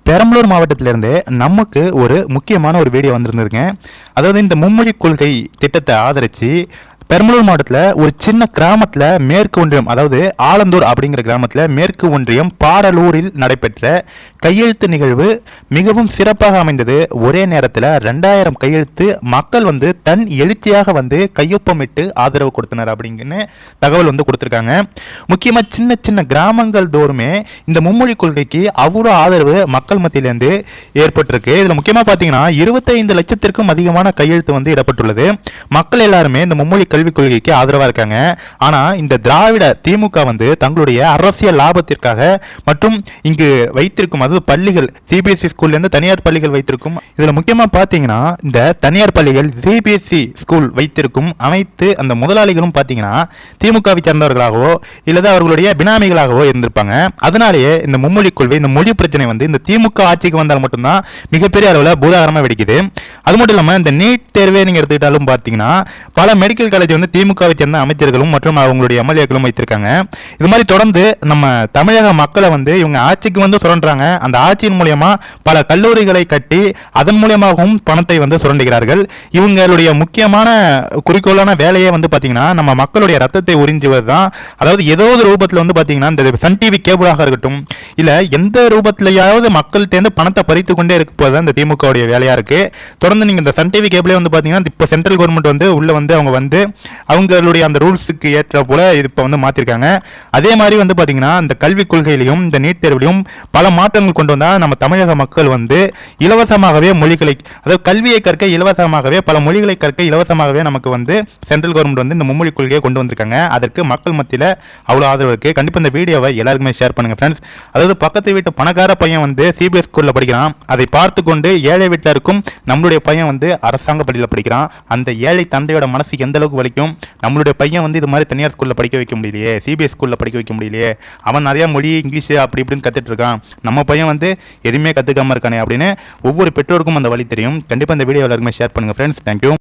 பெரம்பலூர் மாவட்டத்திலிருந்து நமக்கு ஒரு முக்கியமான ஒரு வீடியோ வந்திருந்ததுங்க. அதாவது இந்த மும்மொழி கொள்கை திட்டத்தை ஆதரித்து பெரம்பலூர் மாவட்டத்தில் ஒரு சின்ன கிராமத்தில் மேற்கு ஒன்றியம், அதாவது ஆலந்தூர் அப்படிங்கிற கிராமத்தில் மேற்கு ஒன்றியம் பாடலூரில் நடைபெற்ற கையெழுத்து நிகழ்வு மிகவும் சிறப்பாக அமைந்தது. ஒரே நேரத்தில் 2000 கையெழுத்து மக்கள் தன் எழுச்சியாக கையொப்பமிட்டு ஆதரவு கொடுத்தனர் அப்படிங்கன்னு தகவல் கொடுத்துருக்காங்க. முக்கியமாக சின்ன சின்ன கிராமங்கள் தோறுமே இந்த மும்மொழி கொள்கைக்கு அவ்வளோ ஆதரவு மக்கள் மத்தியிலேருந்து ஏற்பட்டிருக்கு. இதில் முக்கியமாக பார்த்தீங்கன்னா 25 லட்சத்திற்கும் அதிகமான கையெழுத்து இடப்பட்டுள்ளது. மக்கள் எல்லாருமே இந்த மும்மொழி கல்விக் கொள்கைக்கு ஆதரவா இருக்காங்க. ஆனா இந்த திராவிட திமுக தங்களுடைய அரசியல் லாபத்திற்காக மற்றும் இங்கு வைத்திருக்கும், அதாவது பள்ளிகள் சிபிஎஸ்இ ஸ்கூல்ல இருந்து தனியார் பள்ளிகள் வைத்திருக்கும். இதுல முக்கியமா பாத்தீங்கன்னா இந்த தனியார் பள்ளிகள் சிபிஎஸ்இ ஸ்கூல் வைத்திருக்கும் அனைத்து அந்த முதலாளிகளும் பாத்தீங்கன்னா திமுகவை சேர்ந்தவர்களாகவோ இல்லது அவர்களுடைய பினாமிகளாகவோ இருந்திருப்பாங்க. அதனாலேயே இந்த மும்மொழி கொள்கை, இந்த மொழி பிரச்சனை இந்த திமுக ஆட்சிக்கு வந்தால் மட்டும்தான் மிகப்பெரிய அளவில் பூதாகரமா வெடிக்குது. அது மட்டும் இல்லாம இந்த நீட் தேர்வை நீங்க எடுத்துக்கிட்டாலும் பாத்தீங்கன்னா பல மெடிக்கல் காலேஜ் திமுகவை சேர்ந்த அமைச்சர்களும் மற்றும் அவங்களுடைய எம்எல்ஏக்களும் வைத்திருக்காங்க. இது மாதிரி தொடர்ந்து நம்ம தமிழக மக்களை இவங்க ஆட்சிக்கு சுரண்டுறாங்க. அந்த ஆட்சியின் மூலியமா பல கல்லூரிகளை கட்டி அதன் மூலியமாகவும் பணத்தை சுரண்டுகிறார்கள். இவங்களுடைய முக்கியமான குறிக்கோளான வேலையே பாத்தீங்கன்னா நம்ம மக்களுடைய ரத்தத்தை உறிஞ்சுவது தான். அதாவது ஏதோ ஒரு ரூபத்தில் பாத்தீங்கன்னா இந்த சன் டிவி கேபிளாக இருக்கட்டும், இல்ல எந்த ரூபத்திலேயாவது மக்கள்கிட்ட பணத்தை பறித்து கொண்டே இருப்பதுதான் இந்த திமுகவுடைய வேலையா இருக்கு. தொடர்ந்து நீங்க இந்த சன் டிவி கேபிளே பாத்தீங்கன்னா இப்போ சென்ட்ரல் கவர்மெண்ட் உள்ள அவங்க அவங்களுடைய அந்த ரூல்ஸுக்கு ஏற்ற போல இப்போ மாத்திருக்காங்க. அதே மாதிரி பாத்தீங்கன்னா இந்த கல்விக் கொள்கையிலையும் இந்த நீட் தேர்விலையும் பல மாற்றங்கள் கொண்டு வந்தா நம்ம தமிழக மக்கள் இலவசமாகவே மொழிகளை, அதாவது கல்வியை கற்க இலவசமாகவே, பல மொழிகளை கற்க இலவசமாகவே நமக்கு சென்ட்ரல் கவர்மெண்ட் இந்த மும்மொழி கொள்கையை கொண்டு வந்திருக்காங்க. அதற்கு மக்கள் மத்தியில் அவ்வளோ ஆதரவு இருக்கு. கண்டிப்பா இந்த வீடியோவை எல்லாருக்குமே ஷேர் பண்ணுங்க ஃப்ரெண்ட்ஸ். அதாவது பக்கத்து வீட்டு பணக்கார பையன் சிபிஎஸ் ஸ்கூல்ல படிக்கிறான். அதை பார்த்து கொண்டு ஏழை வீட்டில் இருக்கும் நம்மளுடைய பையன் அரசாங்க பள்ளியில் படிக்கிறான். அந்த ஏழை தந்தையோட மனசு எந்த அளவுக்கு வலிக்கும். நம்மளுடைய பையன் இது மாதிரி தனியார் ஸ்கூல்ல படிக்க வைக்க முடியலையே, சிபிஎஸ் ஸ்கூல்ல படிக்க வைக்க முடியலையே, அவன் நிறைய மொழி இங்கிலீஷ் அப்படி இப்படின்னு கத்துட்டு இருக்கான், நம்ம பையன் எதுவுமே கத்துக்காம இருக்கானே அப்படின்னு ஒவ்வொரு பெற்றோருக்கும் அந்த வழி தெரியும். கண்டிப்பா இந்த வீடியோ எல்லாருக்குமே ஷேர் பண்ணுங்க ஃப்ரெண்ட்ஸ். தேங்க்யூ.